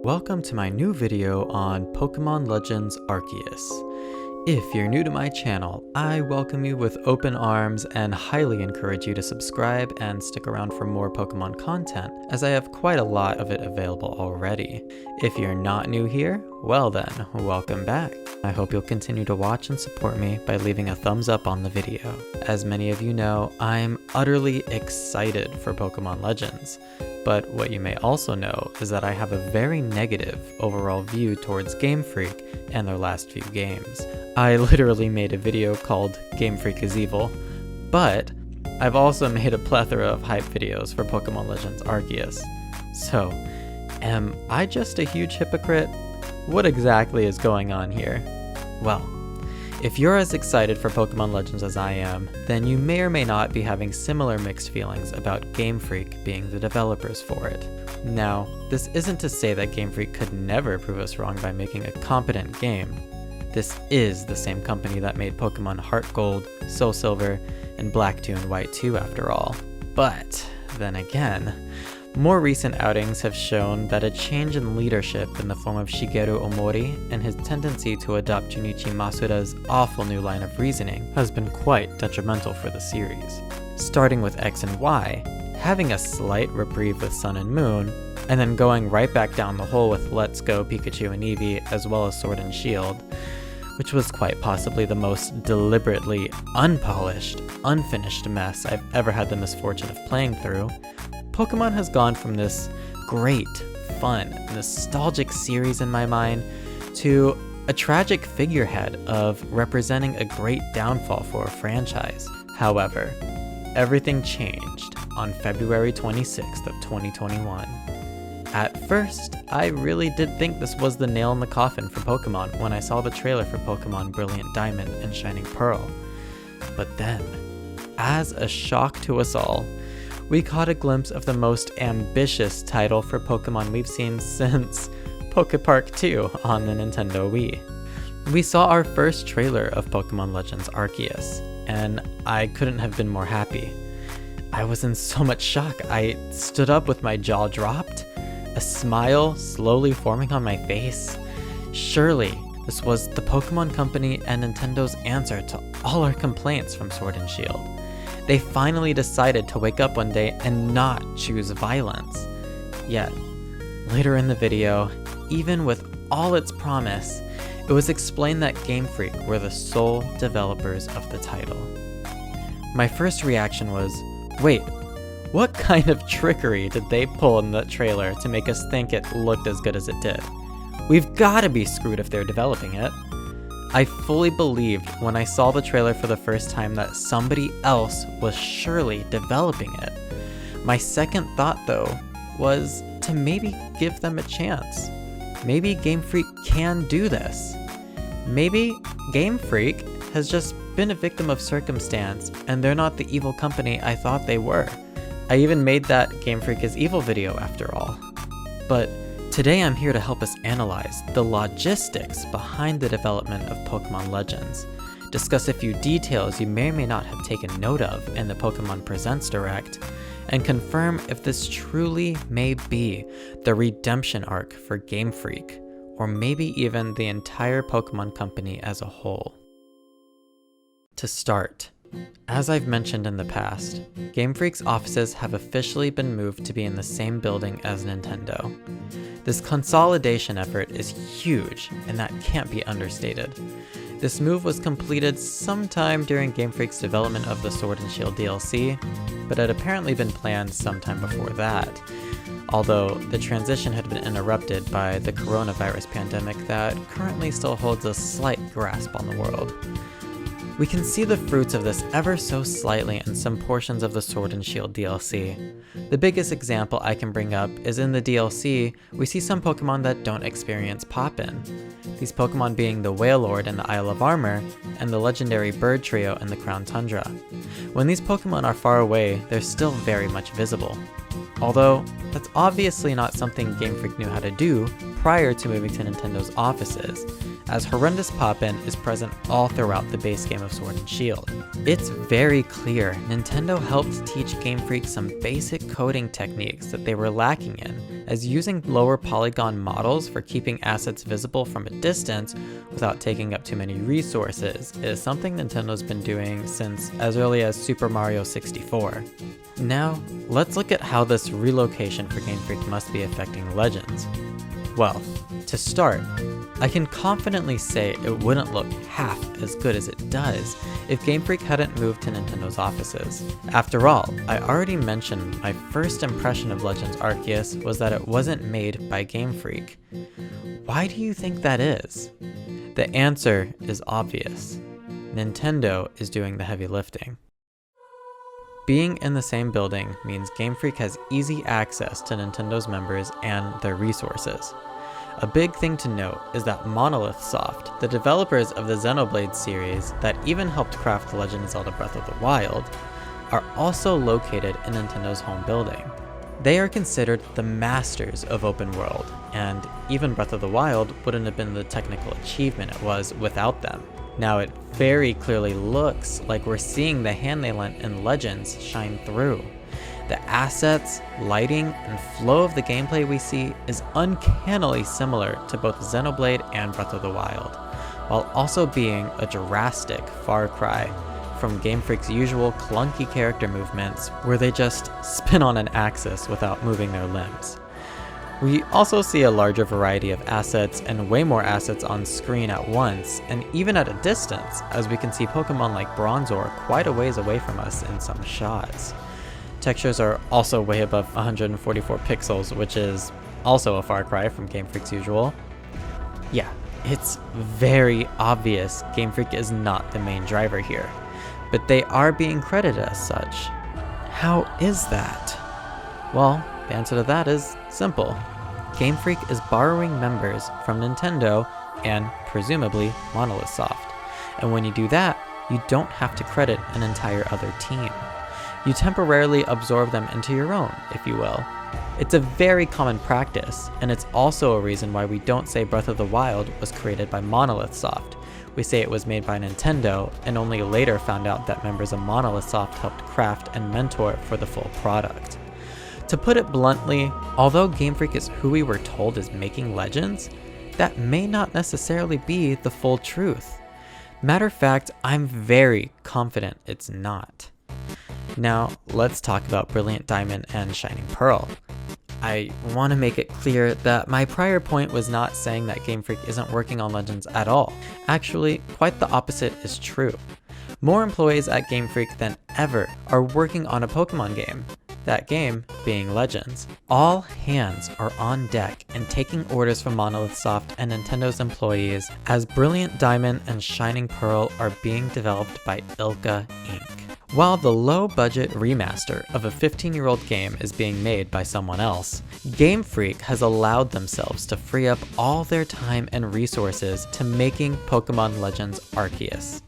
Welcome to my new video on Pokemon Legends Arceus. If you're new to my channel, I welcome you with open arms and highly encourage you to subscribe and stick around for more Pokemon content, as I have quite a lot of it available already. If you're not new here, well then, welcome back. I hope you'll continue to watch and support me by leaving a thumbs up on the video. As many of you know, I'm utterly excited for Pokemon Legends. But what you may also know is that I have a very negative overall view towards Game Freak and their last few games. I literally made a video called Game Freak is Evil, but I've also made a plethora of hype videos for Pokemon Legends Arceus. So, am I just a huge hypocrite? What exactly is going on here? Well, if you're as excited for Pokemon Legends as I am, then you may or may not be having similar mixed feelings about Game Freak being the developers for it. Now, this isn't to say that Game Freak could never prove us wrong by making a competent game. This is the same company that made Pokemon Heart Gold, Soul Silver, and Black 2 and White 2 after all. But, then again, more recent outings have shown that a change in leadership in the form of Shigeru Omori and his tendency to adopt Junichi Masuda's awful new line of reasoning has been quite detrimental for the series. Starting with X and Y, having a slight reprieve with Sun and Moon, and then going right back down the hole with Let's Go Pikachu and Eevee as well as Sword and Shield, which was quite possibly the most deliberately unpolished, unfinished mess I've ever had the misfortune of playing through. Pokemon has gone from this great, fun, nostalgic series in my mind to a tragic figurehead of representing a great downfall for a franchise. However, everything changed on February 26th of 2021. At first, I really did think this was the nail in the coffin for Pokemon when I saw the trailer for Pokemon Brilliant Diamond and Shining Pearl. But then, as a shock to us all, we caught a glimpse of the most ambitious title for Pokemon we've seen since Pokepark 2 on the Nintendo Wii. We saw our first trailer of Pokemon Legends Arceus, and I couldn't have been more happy. I was in so much shock, I stood up with my jaw dropped, a smile slowly forming on my face. Surely, this was the Pokemon Company and Nintendo's answer to all our complaints from Sword and Shield. They finally decided to wake up one day and not choose violence. Yet, later in the video, even with all its promise, it was explained that Game Freak were the sole developers of the title. My first reaction was, wait, what kind of trickery did they pull in that trailer to make us think it looked as good as it did? We've gotta be screwed if they're developing it. I fully believed when I saw the trailer for the first time that somebody else was surely developing it. My second thought, though, was to maybe give them a chance. Maybe Game Freak can do this. Maybe Game Freak has just been a victim of circumstance and they're not the evil company I thought they were. I even made that Game Freak is Evil video after all. But today I'm here to help us analyze the logistics behind the development of Pokemon Legends, discuss a few details you may or may not have taken note of in the Pokemon Presents Direct, and confirm if this truly may be the redemption arc for Game Freak, or maybe even the entire Pokemon Company as a whole. To start, as I've mentioned in the past, Game Freak's offices have officially been moved to be in the same building as Nintendo. This consolidation effort is huge, and that can't be understated. This move was completed sometime during Game Freak's development of the Sword and Shield DLC, but had apparently been planned sometime before that, although the transition had been interrupted by the coronavirus pandemic that currently still holds a slight grasp on the world. We can see the fruits of this ever so slightly in some portions of the Sword and Shield DLC. The biggest example I can bring up is in the DLC, we see some Pokemon that don't experience Pop-In. These Pokemon being the Wailord in the Isle of Armor, and the legendary Bird Trio in the Crown Tundra. When these Pokemon are far away, they're still very much visible. Although, that's obviously not something Game Freak knew how to do prior to moving to Nintendo's offices, as horrendous Pop-In is present all throughout the base game of Sword and Shield. It's very clear Nintendo helped teach Game Freak some basic coding techniques that they were lacking in, as using lower polygon models for keeping assets visible from a distance without taking up too many resources is something Nintendo's been doing since as early as Super Mario 64. Now, let's look at how this relocation for Game Freak must be affecting Legends. Well, to start, I can confidently say it wouldn't look half as good as it does if Game Freak hadn't moved to Nintendo's offices. After all, I already mentioned my first impression of Legends Arceus was that it wasn't made by Game Freak. Why do you think that is? The answer is obvious. Nintendo is doing the heavy lifting. Being in the same building means Game Freak has easy access to Nintendo's members and their resources. A big thing to note is that monolithsoft, the developers of the Xenoblade series that even helped craft The Legend of Zelda Breath of the Wild, are also located in Nintendo's home building. They are considered the masters of open world, and even Breath of the Wild wouldn't have been the technical achievement it was without them. Now it very clearly looks like we're seeing the hand they lent in Legends shine through. The assets, lighting, and flow of the gameplay we see is uncannily similar to both Xenoblade and Breath of the Wild, while also being a drastic far cry from Game Freak's usual clunky character movements where they just spin on an axis without moving their limbs. We also see a larger variety of assets and way more assets on screen at once, and even at a distance, as we can see Pokemon like Bronzor quite a ways away from us in some shots. Textures are also way above 144 pixels, which is also a far cry from Game Freak's usual. Yeah, it's very obvious Game Freak is not the main driver here, but they are being credited as such. How is that? Well, the answer to that is simple. Game Freak is borrowing members from Nintendo and, presumably, monolithsoft. And when you do that, you don't have to credit an entire other team. You temporarily absorb them into your own, if you will. It's a very common practice, and it's also a reason why we don't say Breath of the Wild was created by monolithsoft. We say it was made by Nintendo, and only later found out that members of monolithsoft helped craft and mentor for the full product. To put it bluntly, although Game Freak is who we were told is making Legends, that may not necessarily be the full truth. Matter of fact, I'm very confident it's not. Now, let's talk about Brilliant Diamond and Shining Pearl. I want to make it clear that my prior point was not saying that Game Freak isn't working on Legends at all. Actually, quite the opposite is true. More employees at Game Freak than ever are working on a Pokemon game. That game being Legends. All hands are on deck and taking orders from monolithsoft and Nintendo's employees as Brilliant Diamond and Shining Pearl are being developed by Ilka Inc. While the low-budget remaster of a 15-year-old game is being made by someone else, Game Freak has allowed themselves to free up all their time and resources to making Pokemon Legends Arceus.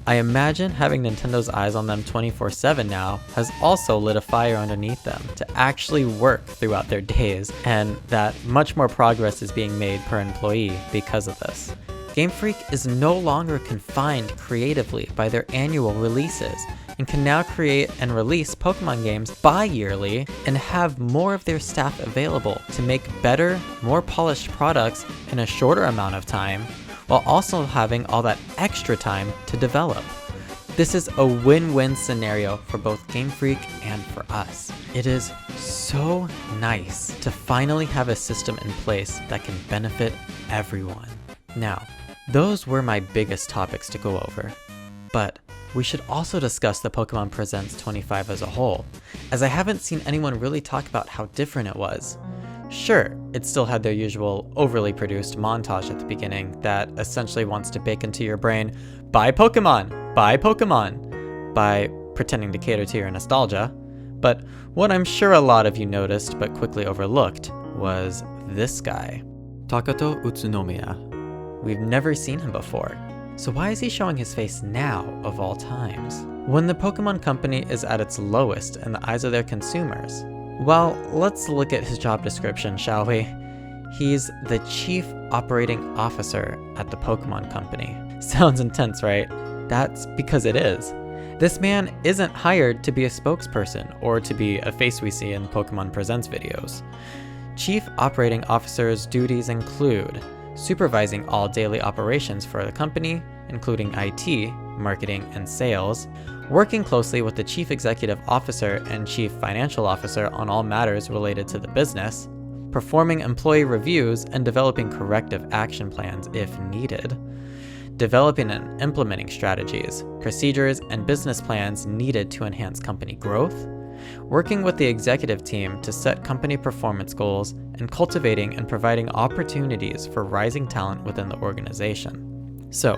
I imagine having Nintendo's eyes on them 24/7 now has also lit a fire underneath them to actually work throughout their days, and that much more progress is being made per employee because of this. Game Freak is no longer confined creatively by their annual releases, and can now create and release Pokemon games bi-yearly and have more of their staff available to make better, more polished products in a shorter amount of time, while also having all that extra time to develop. This is a win-win scenario for both Game Freak and for us. It is so nice to finally have a system in place that can benefit everyone. Now, those were my biggest topics to go over, but we should also discuss the Pokemon Presents 25 as a whole, as I haven't seen anyone really talk about how different it was. Sure, it still had their usual overly produced montage at the beginning that essentially wants to bake into your brain, buy Pokemon, by pretending to cater to your nostalgia. But what I'm sure a lot of you noticed but quickly overlooked was this guy. Takato Utsunomiya. We've never seen him before. So why is he showing his face now, of all times? When the Pokemon Company is at its lowest in the eyes of their consumers? Well, let's look at his job description, shall we? He's the Chief Operating Officer at the Pokemon Company. Sounds intense, right? That's because it is. This man isn't hired to be a spokesperson or to be a face we see in Pokemon Presents videos. Chief Operating Officer's duties include supervising all daily operations for the company, including IT, marketing, and sales, working closely with the Chief Executive Officer and Chief Financial Officer on all matters related to the business, performing employee reviews and developing corrective action plans if needed, developing and implementing strategies, procedures, and business plans needed to enhance company growth, working with the executive team to set company performance goals, and cultivating and providing opportunities for rising talent within the organization. So,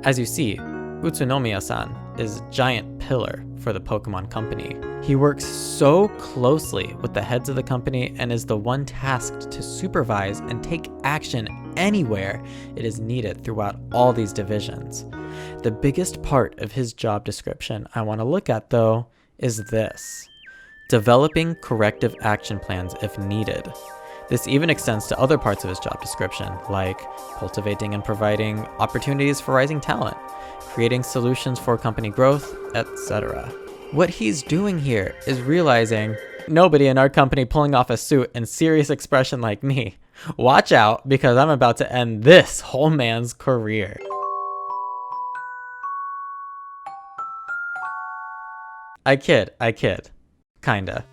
as you see, Utsunomiya-san is a giant pillar for the Pokemon Company. He works so closely with the heads of the company and is the one tasked to supervise and take action anywhere it is needed throughout all these divisions. The biggest part of his job description I want to look at, though, is this: developing corrective action plans if needed. This even extends to other parts of his job description, like cultivating and providing opportunities for rising talent, creating solutions for company growth, etc. What he's doing here is realizing nobody in our company pulling off a suit and serious expression like me. Watch out, because I'm about to end this whole man's career. I kid. Kinda.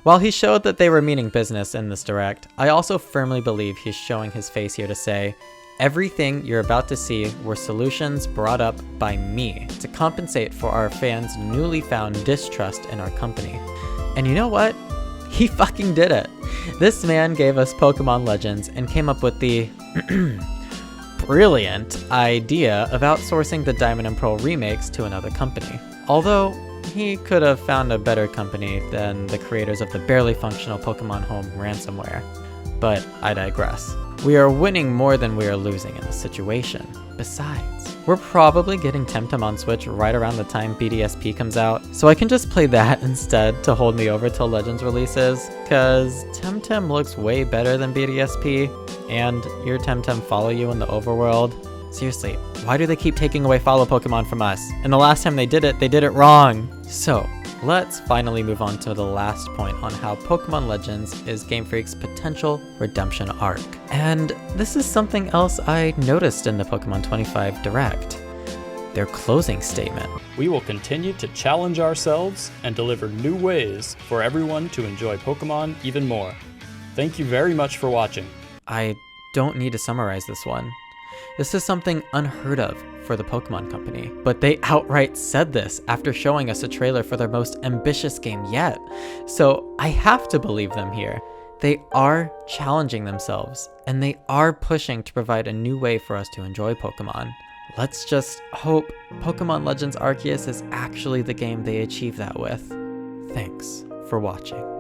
While he showed that they were meaning business in this direct, I also firmly believe he's showing his face here to say, everything you're about to see were solutions brought up by me to compensate for our fans' newly found distrust in our company. And you know what? He fucking did it. This man gave us Pokemon Legends and came up with the brilliant idea of outsourcing the Diamond and Pearl remakes to another company. Although, he could have found a better company than the creators of the barely functional Pokemon Home ransomware. But I digress. We are winning more than we are losing in this situation. Besides, we're probably getting Temtem on Switch right around the time BDSP comes out, so I can just play that instead to hold me over till Legends releases, cause Temtem looks way better than BDSP, and your Temtem follow you in the overworld. Seriously, why do they keep taking away follow Pokemon from us? And the last time they did it wrong. So, let's finally move on to the last point on how Pokemon Legends is Game Freak's potential redemption arc. And this is something else I noticed in the Pokemon 25 Direct. Their closing statement. We will continue to challenge ourselves and deliver new ways for everyone to enjoy Pokemon even more. Thank you very much for watching. I don't need to summarize this one. This is something unheard of for the Pokemon Company, but they outright said this after showing us a trailer for their most ambitious game yet. So I have to believe them here. They are challenging themselves, and they are pushing to provide a new way for us to enjoy Pokemon. Let's just hope Pokemon Legends Arceus is actually the game they achieve that with. Thanks for watching.